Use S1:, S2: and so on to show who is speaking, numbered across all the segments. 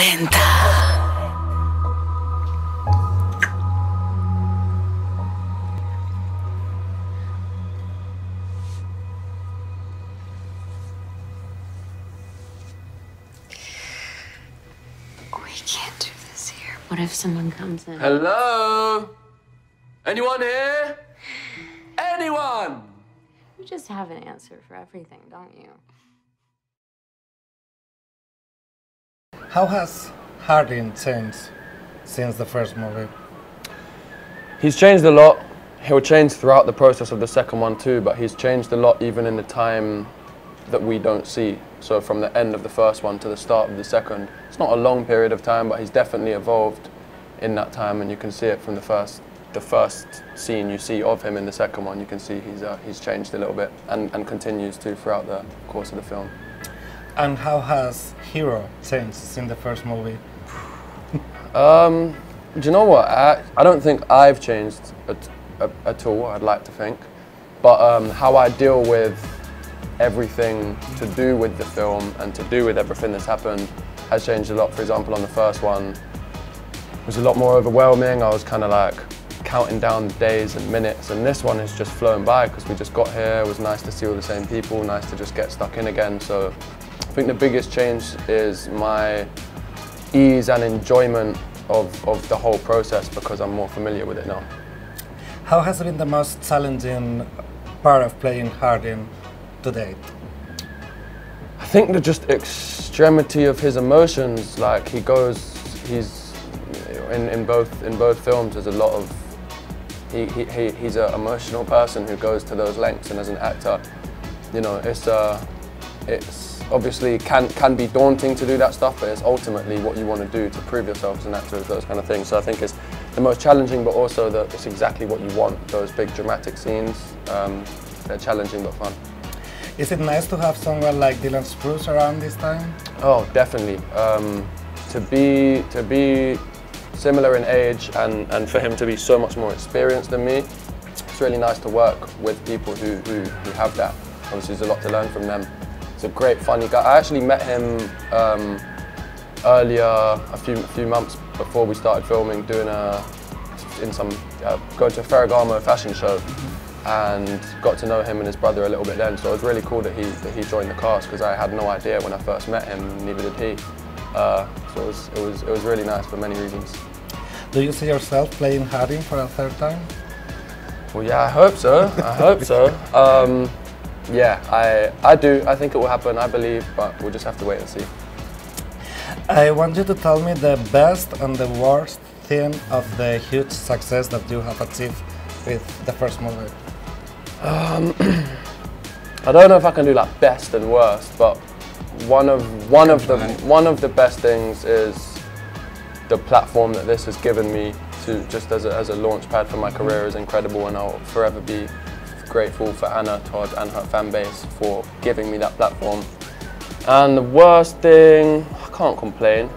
S1: 40.
S2: We can't do this here. What if someone comes in?
S3: Hello? Anyone here? Anyone?
S2: You just have an answer for everything, don't you?
S4: How has Hardin changed since the first movie?
S3: He's changed a lot. He'll change throughout the process of the second one too, but he's changed a lot even in the time that we don't see. So from the end of the first one to the start of the second, it's not a long period of time, but he's definitely evolved in that time, and you can see it from the first scene you see of him in the second one. You can see he's changed a little bit and continues to throughout the course of the film.
S4: And how has Hero changed since the first movie?
S3: Do you know what? I don't think I've changed at all, I'd like to think. But how I deal with everything to do with the film and to do with everything that's happened has changed a lot. For example, on the first one, it was a lot more overwhelming. I was kind of like counting down the days and minutes, and this one has just flown by because we just got here. It was nice to see all the same people, nice to just get stuck in again. So I think the biggest change is my ease and enjoyment of the whole process because I'm more familiar with it now.
S4: How has been the most challenging part of playing Hardin to date?
S3: I think the just extremity of his emotions, like he's in both films. There's a lot of he's an emotional person who goes to those lengths, and as an actor, you know, it's obviously can be daunting to do that stuff, but it's ultimately what you want to do to prove yourself as an actor, those kind of things. So I think it's the most challenging, but also it's exactly what you want. Those big dramatic scenes, they're challenging but fun.
S4: Is it nice to have someone like Dylan Sprouse around this time?
S3: Oh, definitely. To be similar in age and for him to be so much more experienced than me, it's really nice to work with people who have that. Obviously, there's a lot to learn from them. He's a great, funny guy. I actually met him earlier, a few months before we started filming, going to a Ferragamo fashion show, and got to know him and his brother a little bit then. So it was really cool that he joined the cast because I had no idea when I first met him, neither did he. So it was really nice for many reasons.
S4: Do you see yourself playing Hardin for a third time?
S3: Well, yeah, I hope so. I hope so. Yeah, I do. I think it will happen, I believe, but we'll just have to wait and see.
S4: I want you to tell me the best and the worst thing of the huge success that you have achieved with the first movie.
S3: I don't know if I can do like best and worst, but one of the best things is the platform that this has given me to just as a launch pad for my career is incredible, and I'll forever be grateful for Anna Todd and her fan base for giving me that platform. And the worst thing, I can't complain.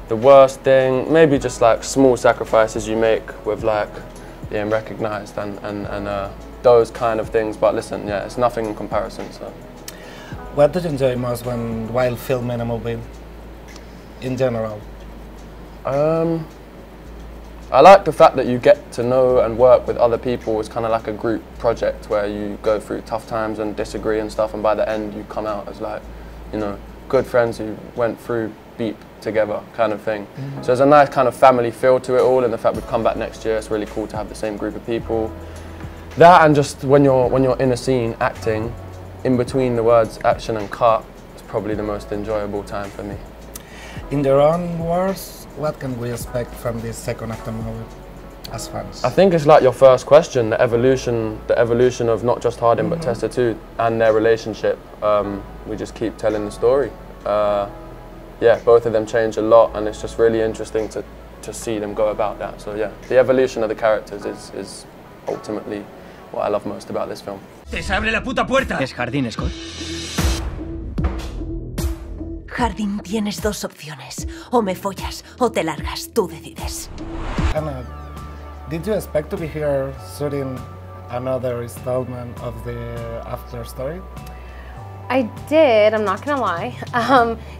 S3: The worst thing, maybe just like small sacrifices you make with like being recognised and those kind of things. But listen, yeah, it's nothing in comparison. So.
S4: What do you enjoy most while filming a movie, in general?
S3: I like the fact that you get to know and work with other people. It's kind of like a group project where you go through tough times and disagree and stuff, and by the end you come out as like, you know, good friends who went through beep together kind of thing. So there's a nice kind of family feel to it all, and the fact we've come back next year, it's really cool to have the same group of people. That, and just when you're in a scene acting, in between the words action and cut, it's probably the most enjoyable time for me.
S4: In your own words, what can we expect from this second actor movie as fans?
S3: I think it's like your first question, the evolution of not just Hardin but Tessa too, and their relationship. We just keep telling the story. Yeah, both of them change a lot, and it's just really interesting to see them go about that. So yeah, the evolution of the characters is ultimately what I love most about this film.
S5: ¡Te se abre la puta puerta!
S6: Es Hardin, Scott.
S1: Hardin, tienes dos opciones. O me follas o te largas. Tú decides.
S4: Anna, did you expect to be here shooting another installment of the after story?
S5: I did, I'm not gonna lie,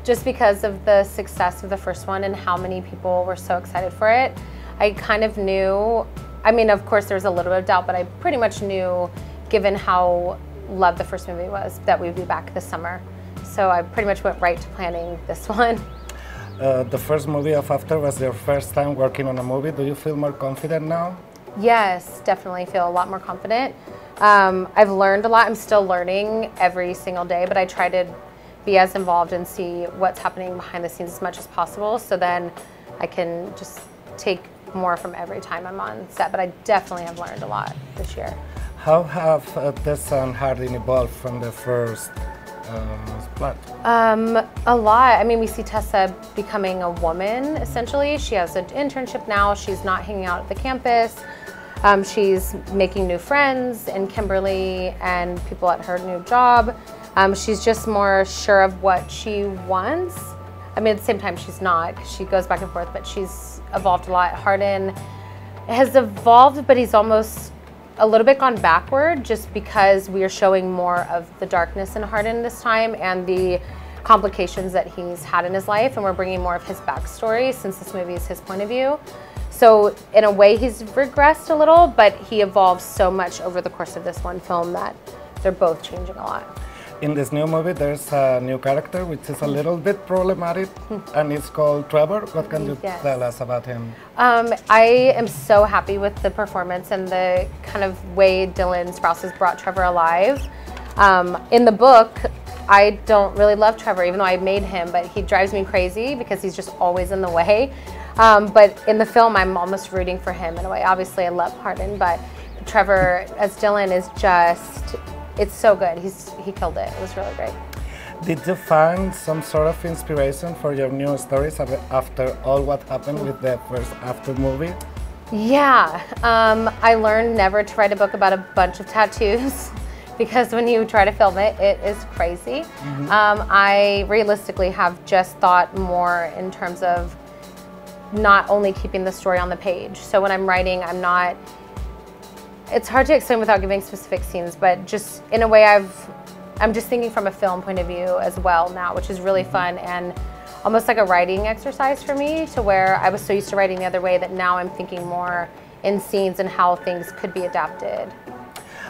S5: just because of the success of the first one and how many people were so excited for it. I kind of knew, I mean, of course there was a little bit of doubt, but I pretty much knew, given how loved the first movie was, that we would be back this summer. So I pretty much went right to planning this one.
S4: The first movie of After was your first time working on a movie. Do you feel more confident now?
S5: Yes, definitely feel a lot more confident. I've learned a lot. I'm still learning every single day, but I try to be as involved and see what's happening behind the scenes as much as possible, so then I can just take more from every time I'm on set. But I definitely have learned a lot this year.
S4: How have Tessa and Hardin evolved from the first plot?
S5: A lot. I mean, we see Tessa becoming a woman, essentially. She has an internship now. She's not hanging out at the campus. She's making new friends in Kimberly and people at her new job. She's just more sure of what she wants. I mean, at the same time, she's not, 'cause she goes back and forth, but she's evolved a lot. Hardin has evolved, but he's almost a little bit gone backward, just because we are showing more of the darkness in Hardin this time and the complications that he's had in his life, and we're bringing more of his backstory since this movie is his point of view. So in a way he's regressed a little, but he evolves so much over the course of this one film that they're both changing a lot.
S4: In this new movie there's a new character which is a little bit problematic and it's called Trevor. What can you tell us about him?
S5: I am so happy with the performance and the kind of way Dylan Sprouse has brought Trevor alive. In the book, I don't really love Trevor, even though I made him, but he drives me crazy because he's just always in the way. But in the film, I'm almost rooting for him in a way. Obviously, I love Hardin, but Trevor as Dylan is just, it's so good. He killed it. It was really great.
S4: Did you find some sort of inspiration for your new stories after all what happened with the first After movie?
S5: Yeah, I learned never to write a book about a bunch of tattoos because when you try to film it, it is crazy. I realistically have just thought more in terms of not only keeping the story on the page. So when I'm writing, I'm not, it's hard to explain without giving specific scenes, but just in a way I'm just thinking from a film point of view as well now, which is really fun and almost like a writing exercise for me, to where I was so used to writing the other way that now I'm thinking more in scenes and how things could be adapted.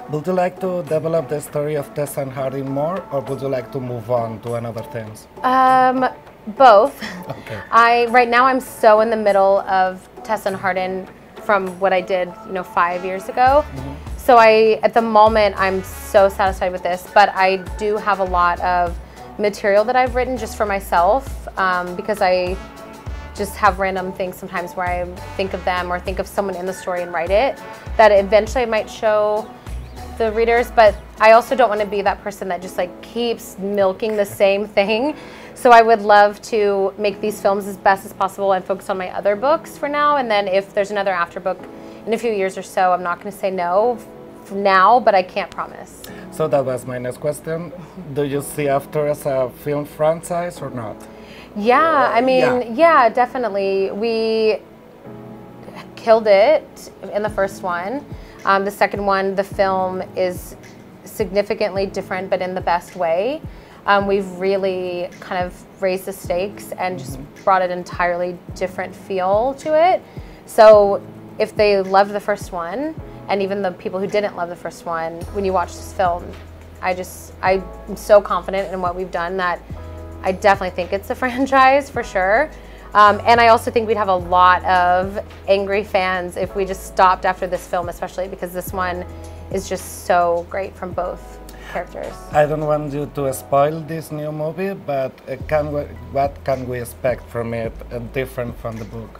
S4: Would you like to develop the story of Tessa and Hardin more, or would you like to move on to another things?
S5: Both.
S4: Okay.
S5: Right now I'm so in the middle of Tessa and Hardin from what I did, 5 years ago. So at the moment, I'm so satisfied with this, but I do have a lot of material that I've written just for myself, because I just have random things sometimes where I think of them or think of someone in the story and write it, that eventually I might show the readers, but I also don't want to be that person that just keeps milking the same thing. So I would love to make these films as best as possible and focus on my other books for now, and then if there's another After book in a few years or so, I'm not going to say no now, but I can't promise.
S4: So that was my next question. Do you see After as a film franchise or not?
S5: Yeah, I mean, yeah, definitely. We killed it in the first one. The second one, the film is significantly different, but in the best way. We've really kind of raised the stakes and just brought an entirely different feel to it. So if they loved the first one, and even the people who didn't love the first one, when you watch this film, I'm so confident in what we've done that I definitely think it's a franchise for sure. And I also think we'd have a lot of angry fans if we just stopped after this film, especially because this one is just so great from both characters.
S4: I don't want you to spoil this new movie, but what can we expect from it different from the book?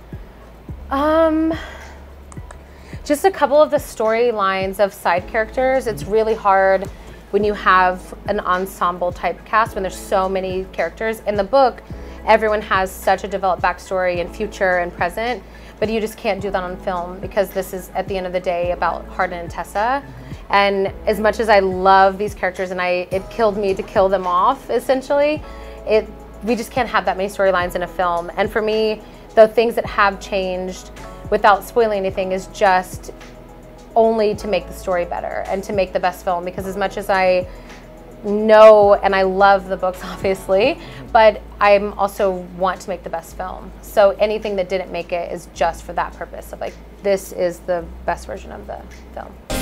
S5: Just a couple of the storylines of side characters. It's really hard when you have an ensemble type cast, when there's so many characters. In the book, everyone has such a developed backstory in future and present, but you just can't do that on film because this is, at the end of the day, about Hardin and Tessa. And as much as I love these characters and it killed me to kill them off, essentially, we just can't have that many storylines in a film. And for me, the things that have changed, without spoiling anything, is just only to make the story better and to make the best film, because as much as I know, and I love the books obviously, but I'm also want to make the best film. So anything that didn't make it is just for that purpose of like, this is the best version of the film.